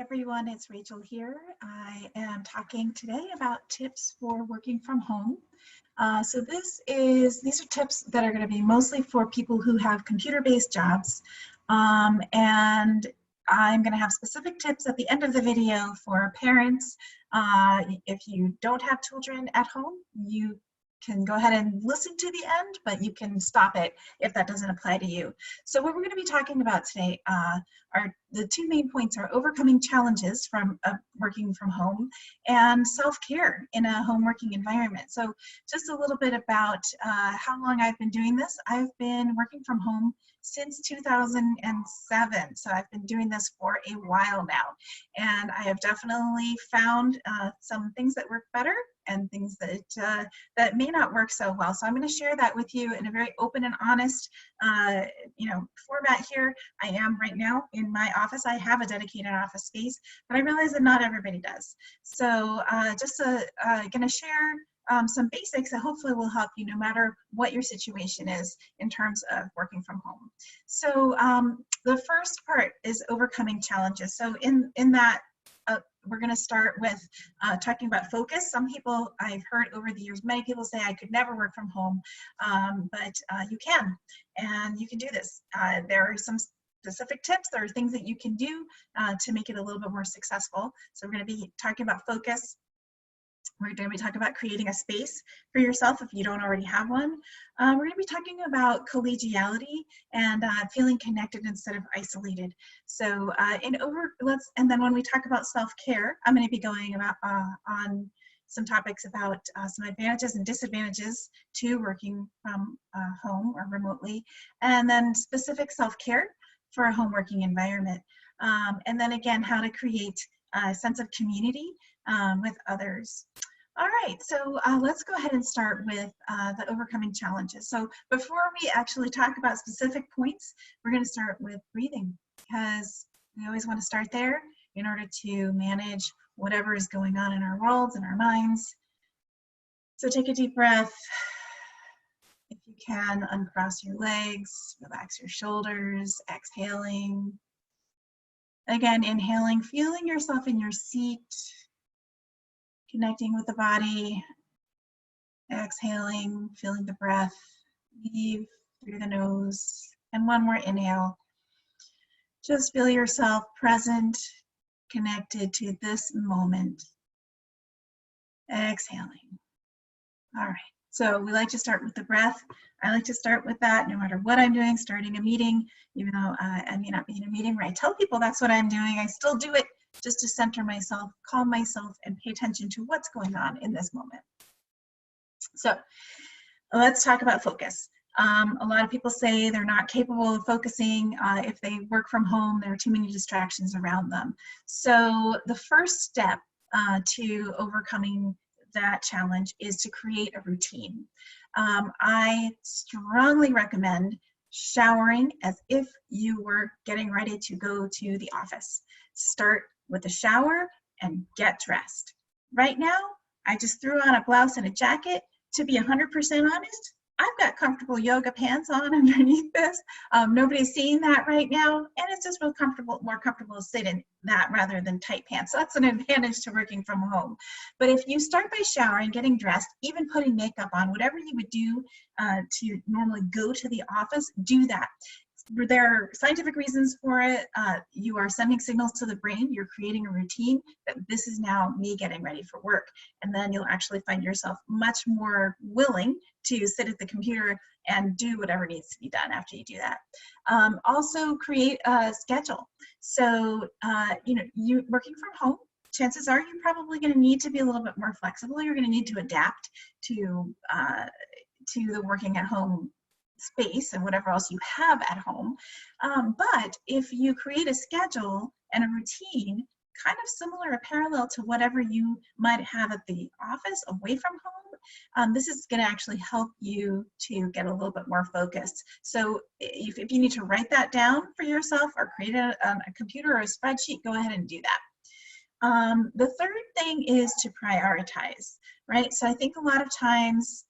Everyone, it's Rachel here. I am talking today about tips for working from home. These are tips that are going to be mostly for people who have computer-based jobs, and I'm going to have specific tips at the end of the video for parents. If you don't have children at home, you can go ahead and listen to the end, but you can stop it if that doesn't apply to you. So what we're going to be talking about today are the two main points are overcoming challenges from working from home and self-care in a home working environment. So just a little bit about how long I've been doing this. I've been working from home since 2007, so I've been doing this for a while now, and I have definitely found some things that work better and things that may not work so well. So I'm going to share that with you in a very open and honest format here. I am right now in my office. I have a dedicated office space, but I realize that not everybody does. So just going to share some basics that hopefully will help you no matter what your situation is in terms of working from home. So the first part is overcoming challenges. So in that, we're going to start with talking about focus. Some people, I've heard over the years, many people say I could never work from home, but you can, and you can do this. There are some specific tips. There are things that you can do to make it a little bit more successful. So we're going to be talking about focus. We're going to be talking about creating a space for yourself if you don't already have one. We're going to be talking about collegiality and feeling connected instead of isolated. So and then when we talk about self-care, I'm going to be going about on some topics about some advantages and disadvantages to working from home or remotely, and then specific self-care for a home working environment. And then again, how to create a sense of community with others. All right, so let's go ahead and start with the overcoming challenges. So before we actually talk about specific points, we're going to start with breathing, because we always want to start there in order to manage whatever is going on in our worlds and our minds. So take a deep breath. If you can, uncross your legs, relax your shoulders, exhaling. Again, inhaling, feeling yourself in your seat, connecting with the body, exhaling, feeling the breath leave through the nose, and one more inhale. Just feel yourself present, connected to this moment. Exhaling. All right, so we like to start with the breath. I like to start with that no matter what I'm doing, starting a meeting, even though I may not be in a meeting where I tell people that's what I'm doing, I still do it just to center myself, calm myself, and pay attention to what's going on in this moment. So let's talk about focus. A lot of people say they're not capable of focusing if they work from home. There are too many distractions around them. So the first step to overcoming that challenge is to create a routine. I strongly recommend showering as if you were getting ready to go to the office. Start with a shower and get dressed. Right now, I just threw on a blouse and a jacket. To be 100% honest, I've got comfortable yoga pants on underneath this. Nobody's seeing that right now, and it's just more comfortable to sit in that rather than tight pants. So that's an advantage to working from home. But if you start by showering, getting dressed, even putting makeup on, whatever you would do to normally go to the office, do that. There are scientific reasons for it. You are sending signals to the brain. You're creating a routine that this is now me getting ready for work. And then you'll actually find yourself much more willing to sit at the computer and do whatever needs to be done after you do that. Also create a schedule. So, you working from home, chances are you're probably going to need to be a little bit more flexible. You're going to need to adapt to the working at home space and whatever else you have at home. But if you create a schedule and a routine, kind of similar or parallel to whatever you might have at the office away from home, this is going to actually help you to get a little bit more focused. So if you need to write that down for yourself or create a computer or a spreadsheet, go ahead and do that. The third thing is to prioritize, right? So I think a lot of times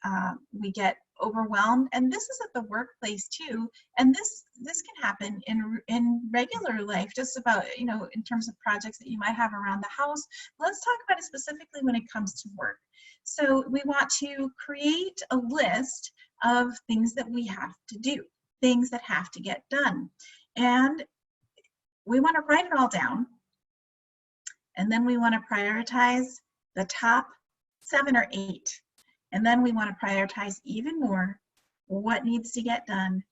we get overwhelmed, and this is at the workplace too, and this can happen in regular life, just about, you know, in terms of projects that you might have around the house. Let's talk about it specifically when it comes to work. So we want to create a list of things that we have to do, things that have to get done, and we want to write it all down, and then we want to prioritize the top 7 or 8. And then we want to prioritize even more what needs to get done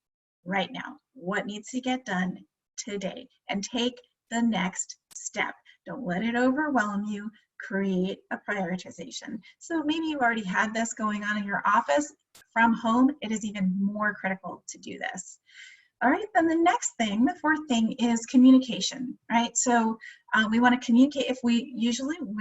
right now, what needs to get done today, and take the next step. Don't let it overwhelm you. Create a prioritization. So maybe you already had this going on in your office. From home, it is even more critical to do this. All right, then the next thing, the fourth thing, is communication, right? So we want to communicate. If we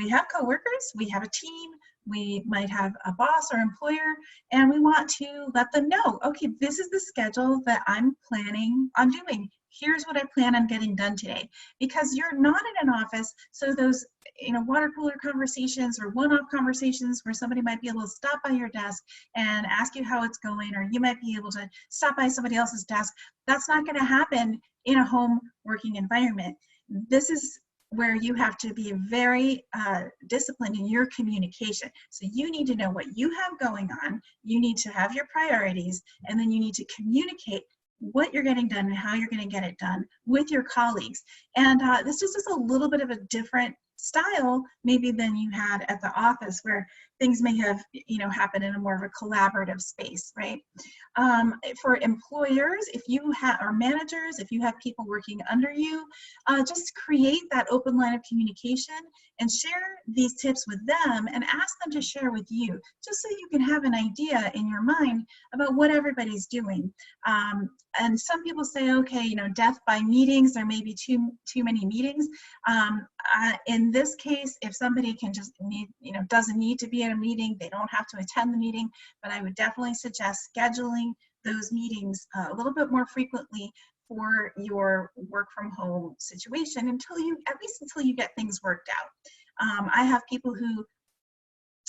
have coworkers, we have a team, we might have a boss or employer, and we want to let them know, okay, this is the schedule that I'm planning on doing. Here's what I plan on getting done today. Because you're not in an office, so those, you know, water cooler conversations or one-off conversations where somebody might be able to stop by your desk and ask you how it's going, or you might be able to stop by somebody else's desk. That's not going to happen in a home working environment. This is where you have to be very disciplined in your communication. So you need to know what you have going on, you need to have your priorities, and then you need to communicate what you're getting done and how you're going to get it done with your colleagues. And this is just a little bit of a different style maybe than you had at the office, where things may have, you know, happen in a more of a collaborative space, right? For employers, if you have, or managers, if you have people working under you, just create that open line of communication and share these tips with them and ask them to share with you, just so you can have an idea in your mind about what everybody's doing. And some people say, okay, you know, death by meetings, there may be too many meetings. In this case, if somebody can just doesn't need to be at a meeting, they don't have to attend the meeting, but I would definitely suggest scheduling those meetings a little bit more frequently for your work from home situation until you get things worked out. I have people who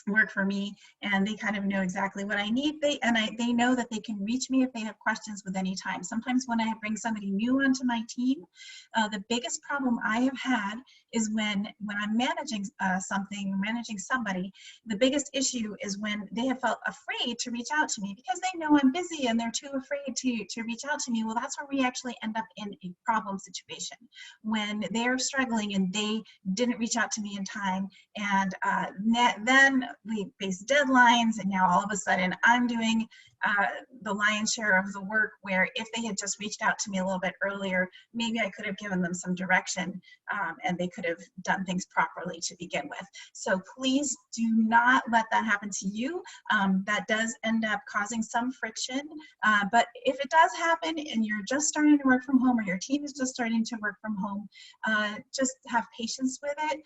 work for me, and they kind of know exactly what I need. They know that they can reach me if they have questions with any time. Sometimes when I bring somebody new onto my team, the biggest problem I have had is when I'm managing managing somebody, the biggest issue is when they have felt afraid to reach out to me because they know I'm busy and they're too afraid to reach out to me. Well, that's where we actually end up in a problem situation, when they're struggling and they didn't reach out to me in time, and then we face deadlines, and now all of a sudden I'm doing the lion's share of the work, where if they had just reached out to me a little bit earlier, maybe I could have given them some direction, and they could have done things properly to begin with. So please do not let that happen to you. That does end up causing some friction, but if it does happen and you're just starting to work from home, or your team is just starting to work from home, just have patience with it,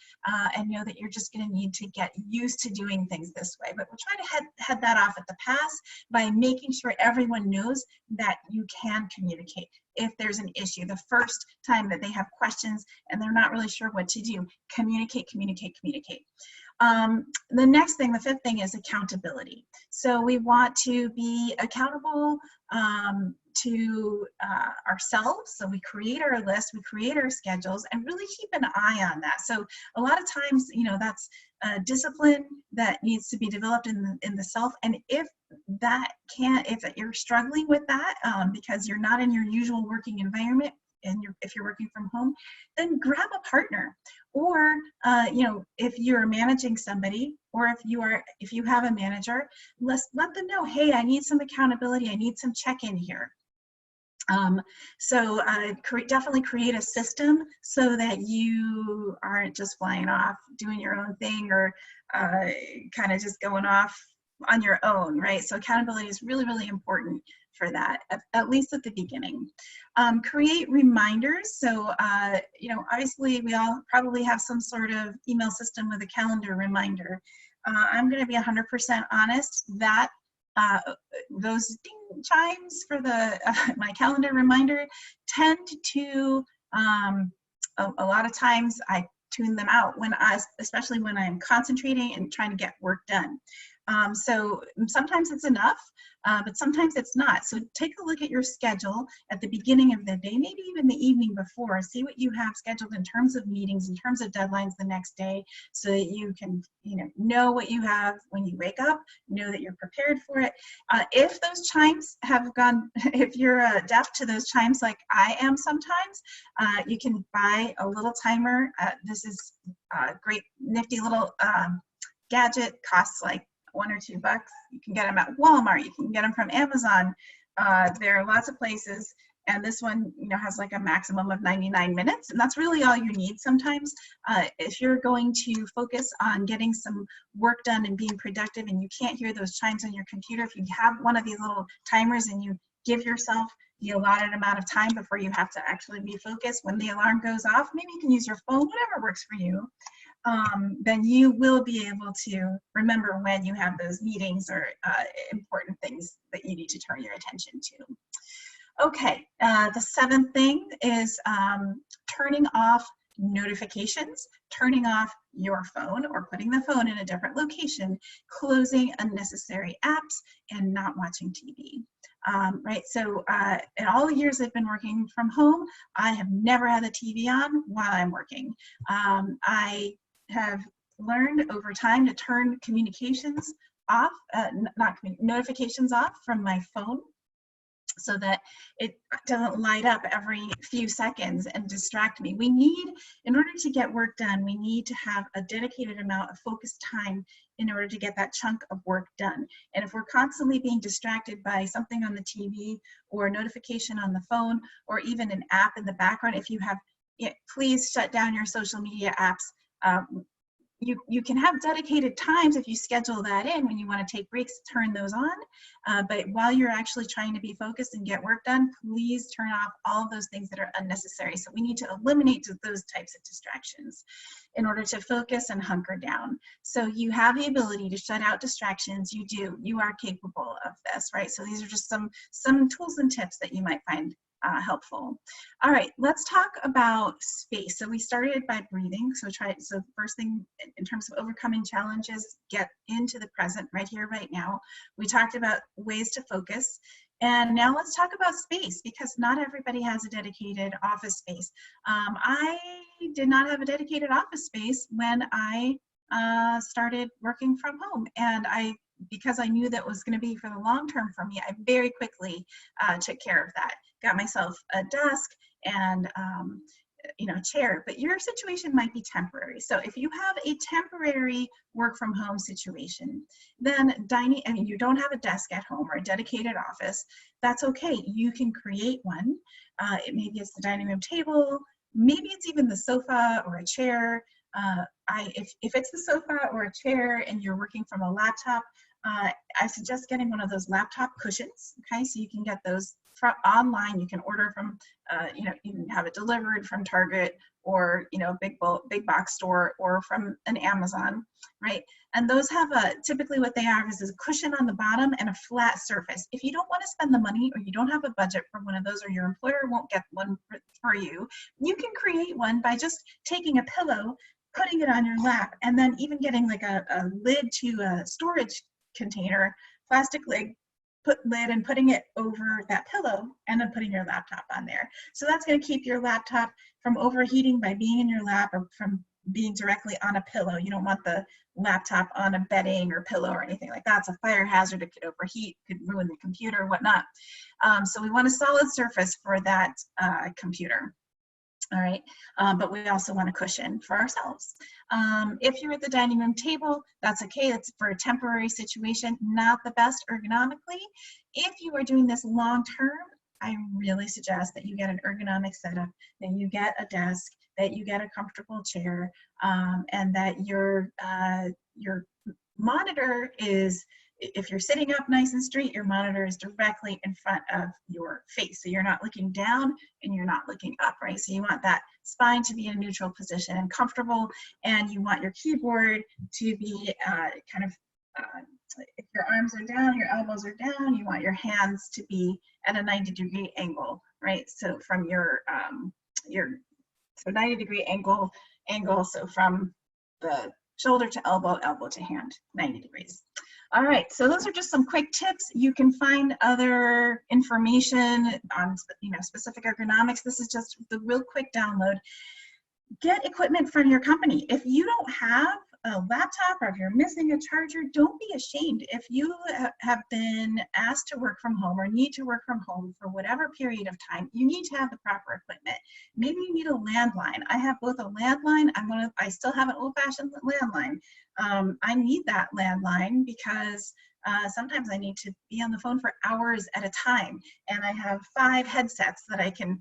and know that you're just going to need to get used to doing things this way. But we'll try to head that off at the pass by making sure everyone knows that you can communicate if there's an issue. The first time that they have questions and they're not really sure what to do, communicate. The next thing, the fifth thing, is accountability. So we want to be accountable to ourselves. So we create our list, we create our schedules, and really keep an eye on that. So a lot of times, that's discipline that needs to be developed in the self. And if you're struggling with that because you're not in your usual working environment, and if you're working from home, then grab a partner. Or if you're managing somebody, or if you have a manager, let them know, hey, I need some accountability, I need some check-in here. Definitely create a system so that you aren't just flying off doing your own thing, or kind of just going off on your own, right? So accountability is really, really important for that, at least at the beginning. Create reminders. So, obviously we all probably have some sort of email system with a calendar reminder. I'm going to be 100% honest that those ding chimes for my calendar reminder tend to, a lot of times I tune them out especially when I'm concentrating and trying to get work done. So sometimes it's enough, but sometimes it's not. So take a look at your schedule at the beginning of the day, maybe even the evening before. See what you have scheduled in terms of meetings, in terms of deadlines the next day, so that you can, know what you have when you wake up, know that you're prepared for it. If those chimes have gone, if you're deaf to those chimes like I am sometimes, you can buy a little timer. This is a great nifty little gadget, costs like $1 or $2. You can get them at Walmart, you can get them from Amazon. There are lots of places, and this one has like a maximum of 99 minutes, and that's really all you need sometimes. If you're going to focus on getting some work done and being productive and you can't hear those chimes on your computer, if you have one of these little timers and you give yourself the allotted amount of time before you have to actually be focused, when the alarm goes off, maybe you can use your phone, whatever works for you. Then you will be able to remember when you have those meetings or important things that you need to turn your attention to. Okay, the seventh thing is turning off notifications, turning off your phone or putting the phone in a different location, closing unnecessary apps, and not watching TV. Right, so in all the years I've been working from home, I have never had the TV on while I'm working. I have learned over time to turn communications off, notifications off from my phone, so that it doesn't light up every few seconds and distract me. In order to get work done, we need to have a dedicated amount of focused time in order to get that chunk of work done. And if we're constantly being distracted by something on the TV or a notification on the phone or even an app in the background, if you have, please shut down your social media apps. You can have dedicated times if you schedule that in when you want to take breaks, turn those on. But while you're actually trying to be focused and get work done, please turn off all of those things that are unnecessary. So we need to eliminate those types of distractions in order to focus and hunker down. So you have the ability to shut out distractions. You are capable of this, right? So these are just some tools and tips that you might find helpful. All right, let's talk about space. So we started by breathing. So first thing in terms of overcoming challenges, get into the present right here, right now. We talked about ways to focus. And now let's talk about space, because not everybody has a dedicated office space. I did not have a dedicated office space when I started working from home. And because I knew that was going to be for the long term for me, I very quickly took care of that. Got myself a desk and a chair, but your situation might be temporary. So if you have a temporary work from home situation, then you don't have a desk at home or a dedicated office, that's okay. You can create one. Maybe it's the dining room table, maybe it's even the sofa or a chair. If it's the sofa or a chair and you're working from a laptop, I suggest getting one of those laptop cushions. Okay, so you can get those online. You can order from, you can have it delivered from Target or big box store or from an Amazon, right? And those have typically what they have is a cushion on the bottom and a flat surface. If you don't want to spend the money or you don't have a budget for one of those, or your employer won't get one for you, you can create one by just taking a pillow, putting it on your lap, and then even getting like a lid to a storage container, plastic lid, and putting it over that pillow, and then putting your laptop on there. So that's going to keep your laptop from overheating by being in your lap or from being directly on a pillow. You don't want the laptop on a bedding or pillow or anything like that. It's a fire hazard. It could overheat, could ruin the computer, whatnot. So we want a solid surface for that computer. All right, but we also want a cushion for ourselves. If you're at the dining room table, that's okay. That's for a temporary situation, not the best ergonomically. If you are doing this long term, I really suggest that you get an ergonomic setup, that you get a desk, that you get a comfortable chair, and that your monitor is, if you're sitting up nice and straight, your monitor is directly in front of your face. So you're not looking down and you're not looking up, right? So you want that spine to be in a neutral position and comfortable, and you want your keyboard to be if your arms are down, your elbows are down, you want your hands to be at a 90-degree angle, right? So from your 90-degree angle, so from the shoulder to elbow, elbow to hand, 90 degrees. All right, so those are just some quick tips. You can find other information on specific ergonomics. This is just the real quick download. Get equipment from your company. If you don't have a laptop or if you're missing a charger, don't be ashamed. If you have been asked to work from home or need to work from home for whatever period of time, you need to have the proper equipment. Maybe you need a landline. I have both a landline. I still have an old-fashioned landline. I need that landline because sometimes I need to be on the phone for hours at a time, and I have 5 headsets that I can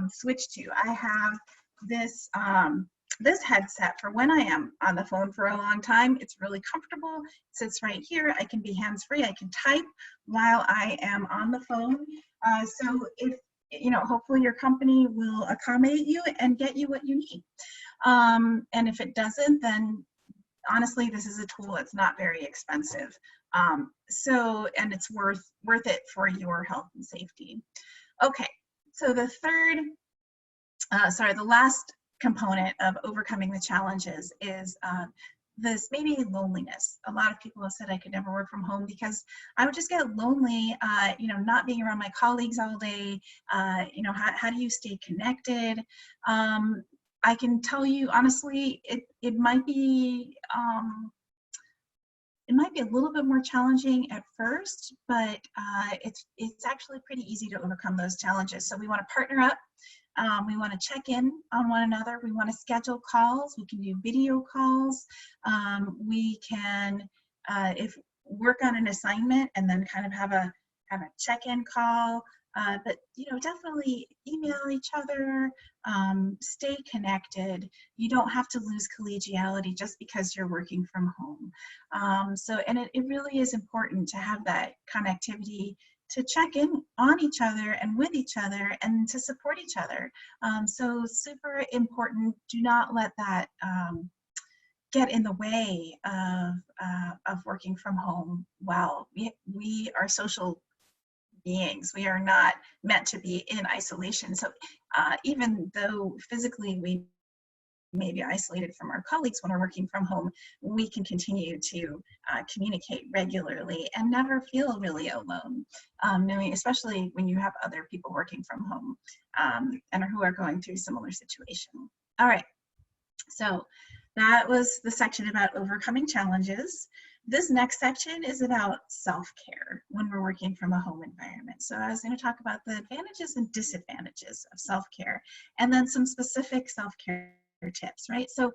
switch to. I have this this headset for when I am on the phone for a long time. It's really comfortable. It sits right here. I can be hands-free. I can type while I am on the phone. So if hopefully your company will accommodate you and get you what you need. And if it doesn't, then honestly, this is a tool that's not very expensive. And it's worth it for your health and safety. Okay, so the last component of overcoming the challenges is this maybe loneliness. A lot of people have said I could never work from home because I would just get lonely, not being around my colleagues all day. How do you stay connected? I can tell you honestly, it might be a little bit more challenging at first, but it's actually pretty easy to overcome those challenges. So we want to partner up. We want to check in on one another. We want to schedule calls. We can do video calls. We can work on an assignment and then kind of have a check-in call. But definitely email each other. Stay connected. You don't have to lose collegiality just because you're working from home. It really is important to have that connectivity, to check in on each other and with each other and to support each other. So super important. Do not let that get in the way of working from home well. We are social beings. We are not meant to be in isolation. So even though physically we may be isolated from our colleagues when we're working from home, we can continue to communicate regularly and never feel really alone, knowing, especially when you have other people working from home and who are going through similar situation. All right, so that was the section about overcoming challenges. This next section is about self-care when we're working from a home environment. So I was going to talk about the advantages and disadvantages of self-care, and then some specific self-care tips, right? So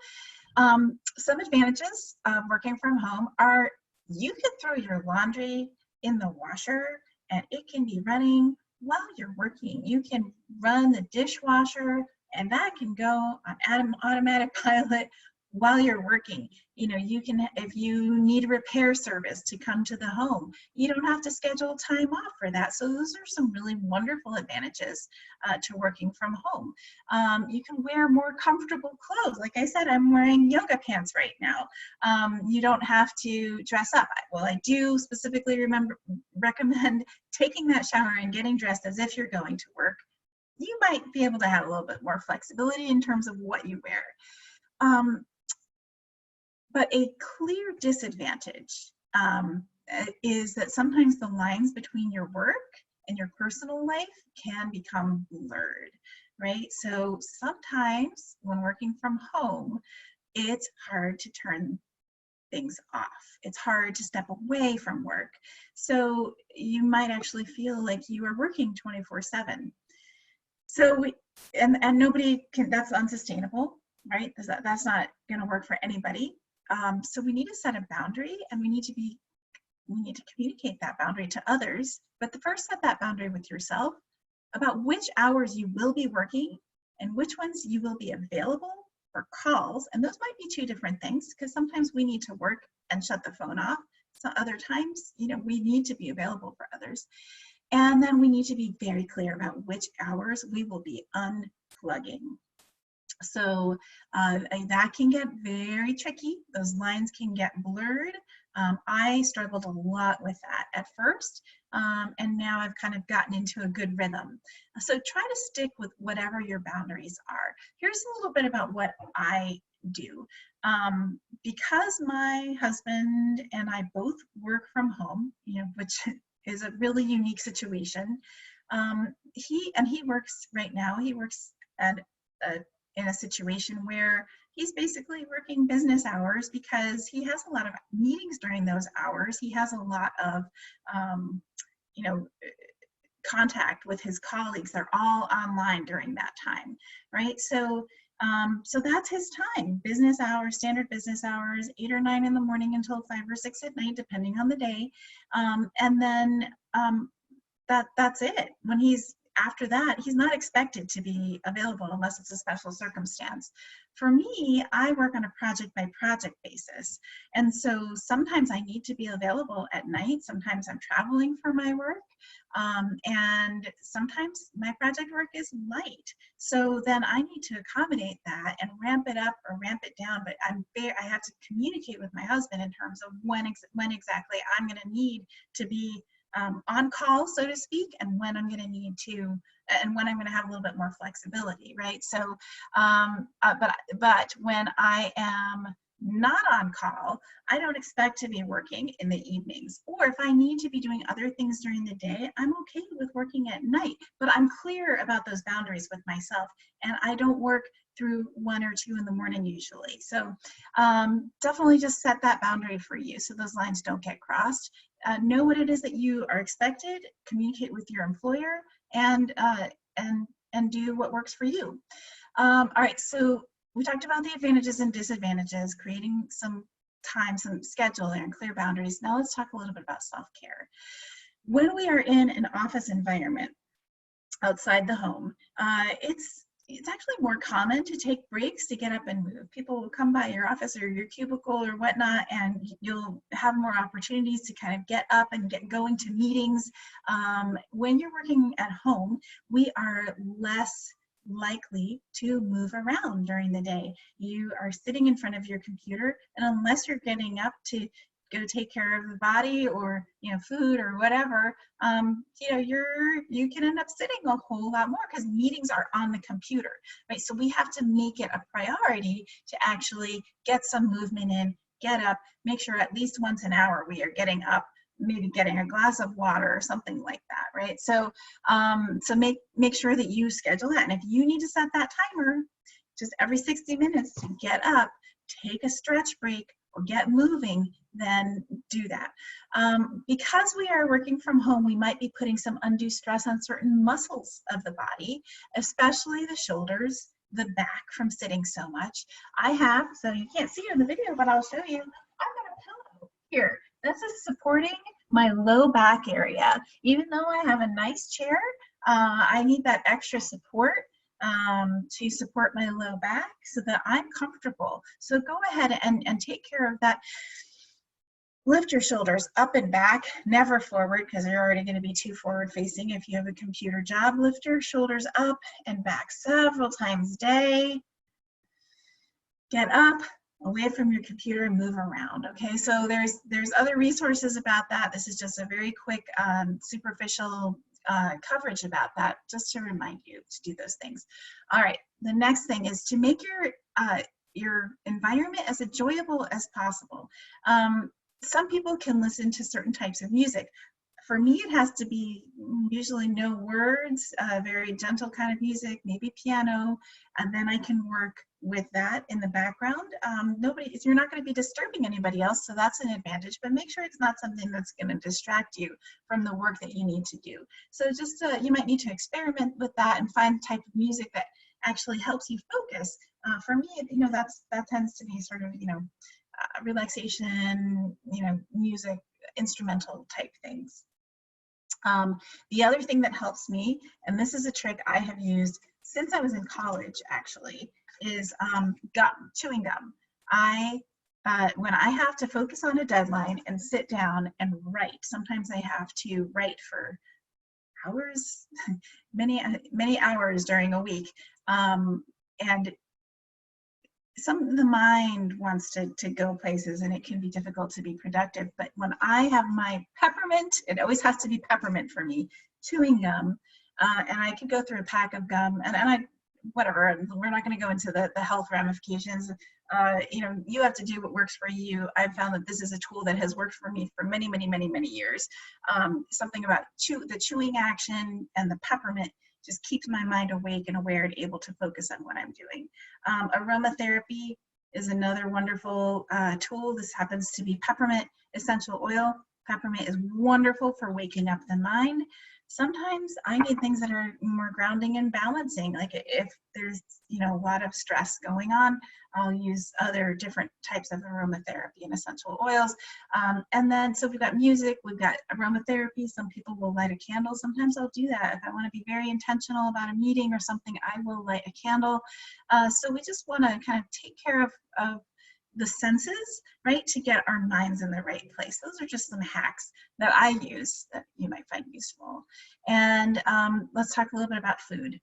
some advantages of working from home are you can throw your laundry in the washer and it can be running while you're working. You can run the dishwasher and that can go on automatic pilot while you're working. You can, if you need a repair service to come to the home, you don't have to schedule time off for that. So those are some really wonderful advantages to working from home. You can wear more comfortable clothes. Like I said, I'm wearing yoga pants right now. You don't have to dress up. Well, I do specifically recommend taking that shower and getting dressed as if you're going to work. You might be able to have a little bit more flexibility in terms of what you wear. But a clear disadvantage is that sometimes the lines between your work and your personal life can become blurred, right? So sometimes when working from home, it's hard to turn things off. It's hard to step away from work. So you might actually feel like you are working 24/7. So and nobody can, that's unsustainable, right? That's not going to work for anybody. So we need to set a boundary, and we need to communicate that boundary to others. But first set that boundary with yourself about which hours you will be working and which ones you will be available for calls. And those might be 2 different things, because sometimes we need to work and shut the phone off. So other times, we need to be available for others. And then we need to be very clear about which hours we will be unplugging. So that can get very tricky. Those lines can get blurred. I struggled a lot with that at first, and now I've kind of gotten into a good rhythm. So try to stick with whatever your boundaries are. Here's a little bit about what I do. Because my husband and I both work from home, which is a really unique situation. He works right now. He works in a situation where he's basically working business hours because he has a lot of meetings during those hours. He has a lot of, contact with his colleagues. They're all online during that time, right? So that's his time, business hours, standard business hours, 8 or 9 in the morning until 5 or 6 at night, depending on the day. And then that's it. After that, he's not expected to be available unless it's a special circumstance. For me, I work on a project by project basis. And so sometimes I need to be available at night. Sometimes I'm traveling for my work. And sometimes my project work is light. So then I need to accommodate that and ramp it up or ramp it down. But I have to communicate with my husband in terms of when exactly I'm going to need to be on call, so to speak, and when I'm going to need to, and when I'm going to have a little bit more flexibility, right? So, but when I am not on call, I don't expect to be working in the evenings. Or if I need to be doing other things during the day, I'm okay with working at night, but I'm clear about those boundaries with myself, and I don't work through 1 or 2 in the morning usually. So definitely just set that boundary for you so those lines don't get crossed. Know what it is that you are expected, communicate with your employer, and do what works for you. All right, so we talked about the advantages and disadvantages, creating some time, some schedule there, and clear boundaries. Now let's talk a little bit about self-care. When we are in an office environment outside the home, it's actually more common to take breaks to get up and move. People will come by your office or your cubicle or whatnot, and you'll have more opportunities to kind of get up and get going to meetings. When you're working at home, we are less likely to move around during the day. You are sitting in front of your computer, and unless you're getting up to go take care of the body or food or whatever, you can end up sitting a whole lot more because meetings are on the computer, right? So we have to make it a priority to actually get some movement in, get up, make sure at least once an hour we are getting up, maybe getting a glass of water or something like that, right? So so make sure that you schedule that, and if you need to set that timer just every 60 minutes to get up, take a stretch break, or get moving, then do that. Because we are working from home, we might be putting some undue stress on certain muscles of the body, especially the shoulders, the back from sitting so much. So you can't see it in the video, but I'll show you. I've got a pillow here. This is supporting my low back area. Even though I have a nice chair, I need that extra support to support my low back so that I'm comfortable. So go ahead and take care of that. Lift your shoulders up and back, never forward because you're already going to be too forward facing if you have a computer job. Lift your shoulders up and back several times a day. Get up, away from your computer, and move around. Okay, so there's other resources about that. This is just a very quick superficial coverage about that, just to remind you to do those things. All right, the next thing is to make your environment as enjoyable as possible. Some people can listen to certain types of music. For me, it has to be usually no words, very gentle kind of music, maybe piano, and then I can work with that in the background. You're not going to be disturbing anybody else, so that's an advantage, but make sure it's not something that's going to distract you from the work that you need to do. So just you might need to experiment with that and find the type of music that actually helps you focus. For me, that tends to be sort of relaxation, music, instrumental type things. The other thing that helps me, and this is a trick I have used since I was in college actually, is chewing gum. When I have to focus on a deadline and sit down and write, sometimes I have to write for hours, many hours during a week, and the mind wants to go places, and it can be difficult to be productive. But when I have my peppermint, it always has to be peppermint for me, chewing gum, and I could go through a pack of gum, and whatever, and we're not going to go into the health ramifications. You know, you have to do what works for you. I've found that this is a tool that has worked for me for many, many, many, many years. Something about the chewing action and the peppermint just keeps my mind awake and aware and able to focus on what I'm doing. Aromatherapy is another wonderful tool. This happens to be peppermint essential oil. Peppermint is wonderful for waking up the mind. Sometimes I need things that are more grounding and balancing. Like if there's, you know, a lot of stress going on, I'll use other different types of aromatherapy and essential oils. And then, so we've got music, we've got aromatherapy. Some people will light a candle. Sometimes I'll do that. If I want to be very intentional about a meeting or something, I will light a candle. So we just want to kind of take care of the senses, right, to get our minds in the right place. Those are just some hacks that I use that you might find useful. And let's talk a little bit about food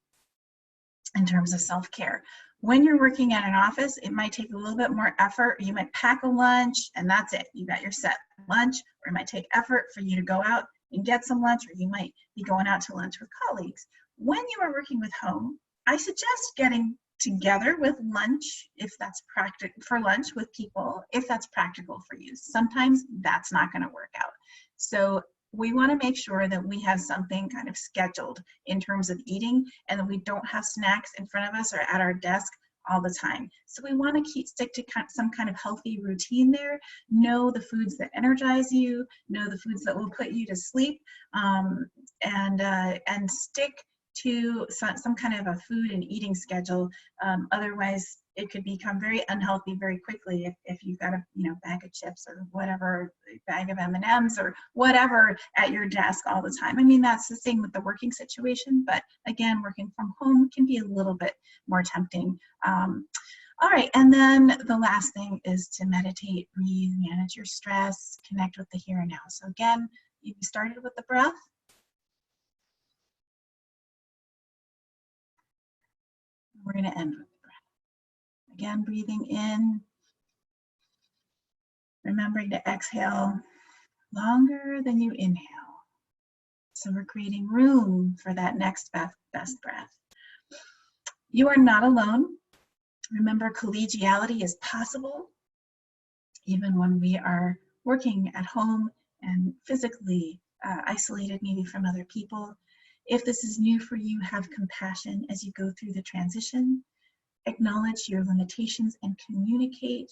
in terms of self-care. When you're working at an office, it might take a little bit more effort. You might pack a lunch and that's it. You got your set lunch, or it might take effort for you to go out and get some lunch, or you might be going out to lunch with colleagues. When you are working with home, I suggest getting together with lunch, if that's practical for lunch with people, if that's practical for you. Sometimes that's not going to work out. So we want to make sure that we have something kind of scheduled in terms of eating, and that we don't have snacks in front of us or at our desk all the time. So we want to stick to some kind of healthy routine there. Know the foods that energize you, know the foods that will put you to sleep, and stick to some kind of a food and eating schedule. Otherwise, it could become very unhealthy very quickly if you've got a bag of chips or whatever, a bag of M&Ms or whatever at your desk all the time. I mean, that's the same with the working situation, but again, working from home can be a little bit more tempting. All right, and then the last thing is to meditate, breathe, manage your stress, connect with the here and now. So again, you started with the breath. We're going to end with the breath. Again, breathing in, remembering to exhale longer than you inhale. So we're creating room for that next best breath. You are not alone. Remember, collegiality is possible even when we are working at home and physically isolated maybe from other people. If this is new for you, have compassion as you go through the transition. Acknowledge your limitations and communicate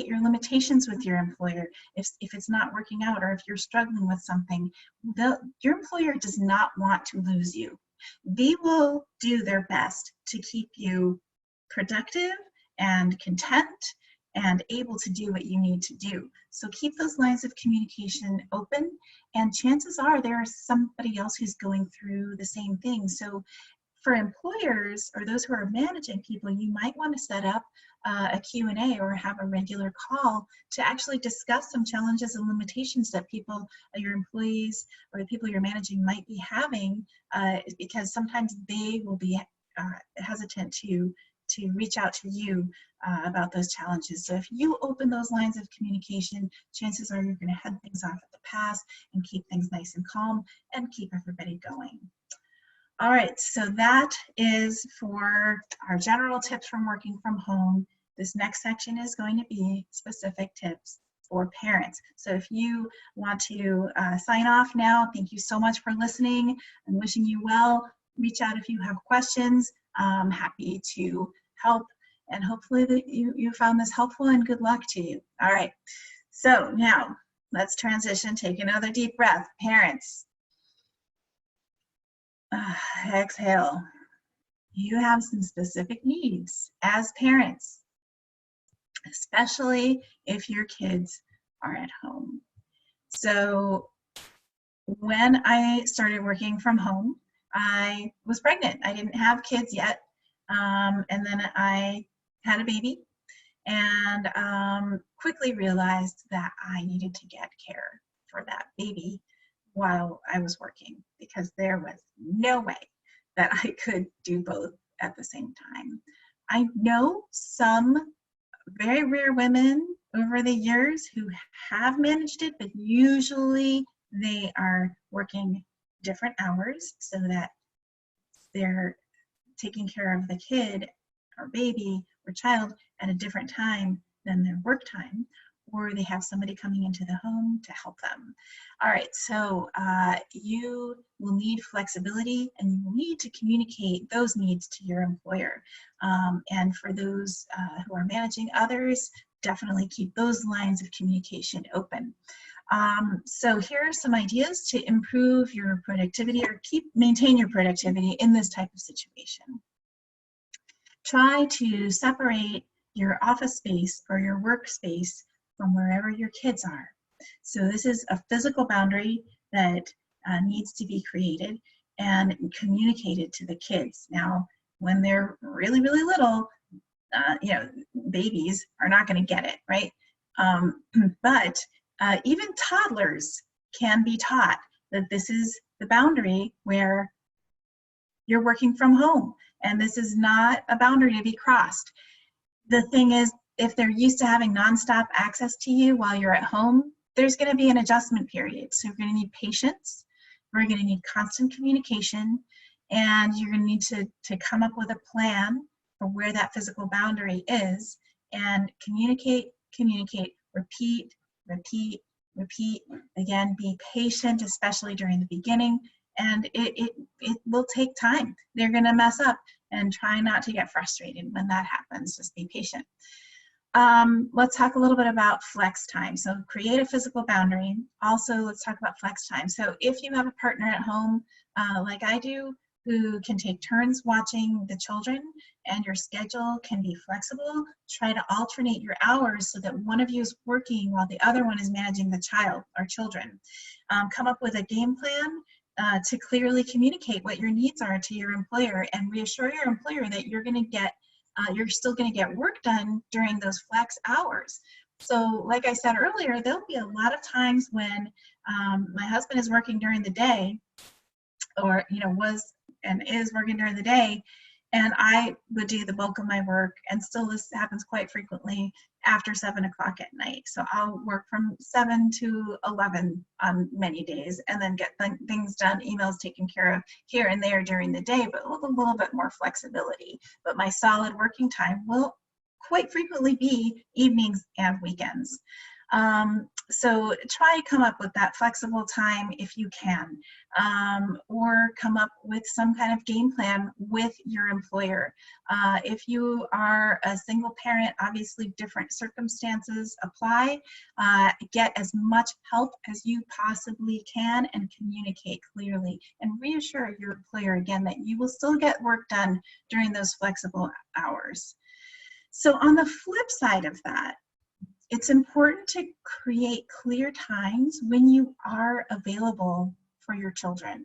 your limitations with your employer. If it's not working out, or if you're struggling with something, your employer does not want to lose you. They will do their best to keep you productive and content and able to do what you need to do. So keep those lines of communication open, and chances are there's somebody else who's going through the same thing. So for employers or those who are managing people, you might want to set up a Q&A or have a regular call to actually discuss some challenges and limitations that people, your employees or the people you're managing might be having, because sometimes they will be hesitant to reach out to you about those challenges. So if you open those lines of communication, chances are you're going to head things off at the pass and keep things nice and calm and keep everybody going. All right, so that is for our general tips from working from home. This next section is going to be specific tips for parents. So if you want to sign off now, thank you so much for listening. I'm wishing you well. Reach out if you have questions. I'm happy to help, and hopefully that you found this helpful, and good luck to you. All right, so now let's transition. Take another deep breath. Parents. Exhale. You have some specific needs as parents, especially if your kids are at home. So when I started working from home, I was pregnant. I didn't have kids yet. And then I had a baby, and quickly realized that I needed to get care for that baby while I was working, because there was no way that I could do both at the same time. I know some very rare women over the years who have managed it, but usually they are working different hours so that they're taking care of the kid or baby or child at a different time than their work time, or they have somebody coming into the home to help them. All right, so you will need flexibility, and you will need to communicate those needs to your employer. And for those who are managing others, definitely keep those lines of communication open. So here are some ideas to improve your productivity or maintain your productivity in this type of situation. Try to separate your office space or your workspace from wherever your kids are. So this is a physical boundary that needs to be created and communicated to the kids. Now, when they're really, really little, you know, babies are not going to get it, right? But even toddlers can be taught that this is the boundary where you're working from home, and this is not a boundary to be crossed. The thing is, if they're used to having nonstop access to you while you're at home, there's going to be an adjustment period. So you're going to need patience, we're going to need constant communication, and you're going to need to come up with a plan for where that physical boundary is, and communicate, repeat, repeat, repeat. Again, be patient, especially during the beginning, and it will take time. They're going to mess up, and try not to get frustrated when that happens. Just be patient. Let's talk a little bit about flex time. So create a physical boundary. Also, let's talk about flex time. So if you have a partner at home, like I do, who can take turns watching the children, and your schedule can be flexible, try to alternate your hours so that one of you is working while the other one is managing the child or children. Come up with a game plan to clearly communicate what your needs are to your employer, and reassure your employer that you're going to get you're still going to get work done during those flex hours. So like I said earlier, there'll be a lot of times when my husband is working during the day, or was and is working during the day, and I would do the bulk of my work, and still this happens quite frequently after 7 o'clock at night. So I'll work from 7 to 11 on many days, and then get things done, emails taken care of here and there during the day, but with a little bit more flexibility. But my solid working time will quite frequently be evenings and weekends. So try to come up with that flexible time if you can, or come up with some kind of game plan with your employer. If you are a single parent, obviously different circumstances apply. Get as much help as you possibly can, and communicate clearly, and reassure your employer again that you will still get work done during those flexible hours. So on the flip side of that, it's important to create clear times when you are available for your children.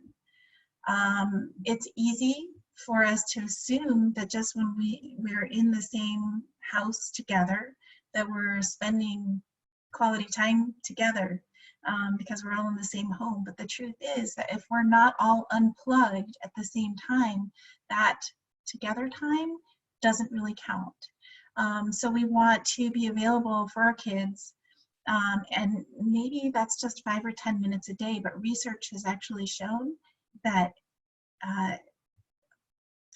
It's easy for us to assume that just when we're in the same house together, that we're spending quality time together, because we're all in the same home. But the truth is that if we're not all unplugged at the same time, that together time doesn't really count. So we want to be available for our kids, and maybe that's just 5 or 10 minutes a day, but research has actually shown that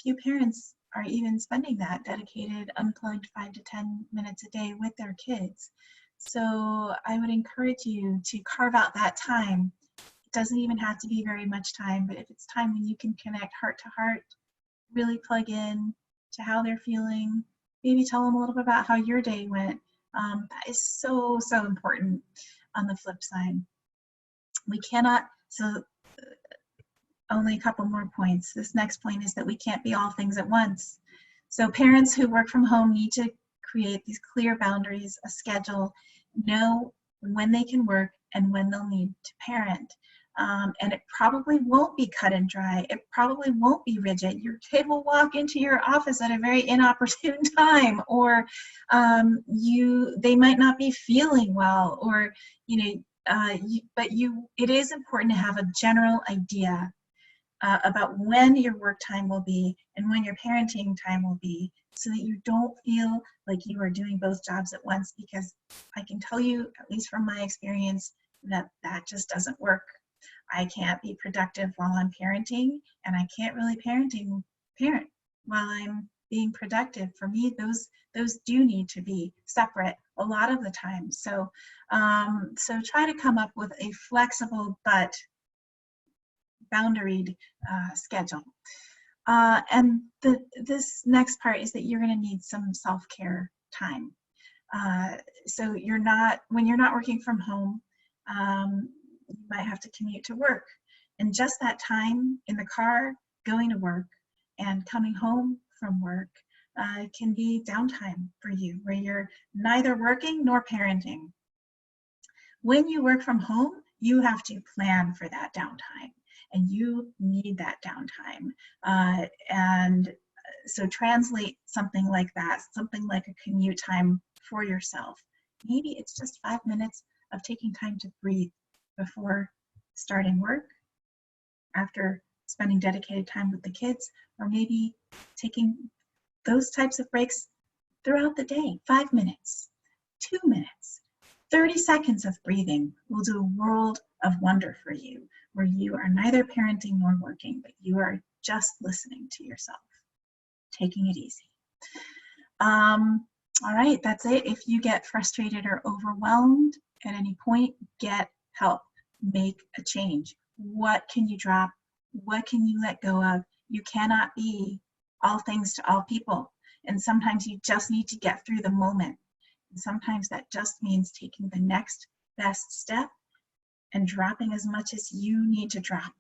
few parents are even spending that dedicated, unplugged 5 to 10 minutes a day with their kids. So I would encourage you to carve out that time. It doesn't even have to be very much time, but if it's time when you can connect heart to heart, really plug in to how they're feeling, maybe tell them a little bit about how your day went. That is so, so important. On the flip side, we cannot, so only a couple more points. This next point is that we can't be all things at once. So parents who work from home need to create these clear boundaries, a schedule, know when they can work and when they'll need to parent. And it probably won't be cut and dry. It probably won't be rigid. Your kid will walk into your office at a very inopportune time, or they might not be feeling well, or it is important to have a general idea about when your work time will be and when your parenting time will be, so that you don't feel like you are doing both jobs at once, because I can tell you, at least from my experience, that just doesn't work I can't be productive while I'm parenting, and I can't really parent while I'm being productive. For me, those do need to be separate a lot of the time. So, so try to come up with a flexible but boundaried schedule. And this next part is that you're going to need some self-care time. So when you're not working from home, you might have to commute to work. And just that time in the car, going to work and coming home from work can be downtime for you, where you're neither working nor parenting. When you work from home, you have to plan for that downtime, and you need that downtime. And so translate something like that, something like a commute time for yourself. Maybe it's just 5 minutes of taking time to breathe before starting work, after spending dedicated time with the kids, or maybe taking those types of breaks throughout the day. 5 minutes, 2 minutes, 30 seconds of breathing will do a world of wonder for you, where you are neither parenting nor working, but you are just listening to yourself, taking it easy. All right, that's it. If you get frustrated or overwhelmed at any point, get help. Make a change. What can you drop? What can you let go of? You cannot be all things to all people. And sometimes you just need to get through the moment. And sometimes that just means taking the next best step and dropping as much as you need to drop.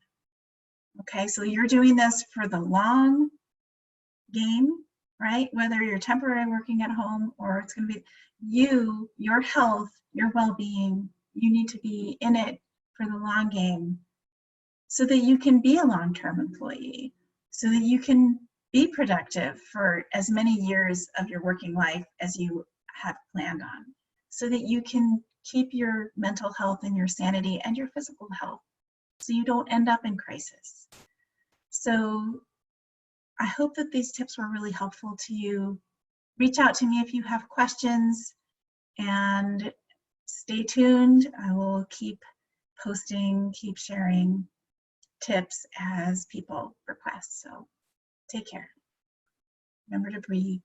Okay, so you're doing this for the long game, right? Whether you're temporarily working at home or it's going to be your health, your well-being, you need to be in it for the long game so that you can be a long-term employee, so that you can be productive for as many years of your working life as you have planned on, so that you can keep your mental health and your sanity and your physical health, so you don't end up in crisis. So I hope that these tips were really helpful to you. Reach out to me if you have questions, and stay tuned. I will keep posting, keep sharing tips as people request. So take care. Remember to breathe.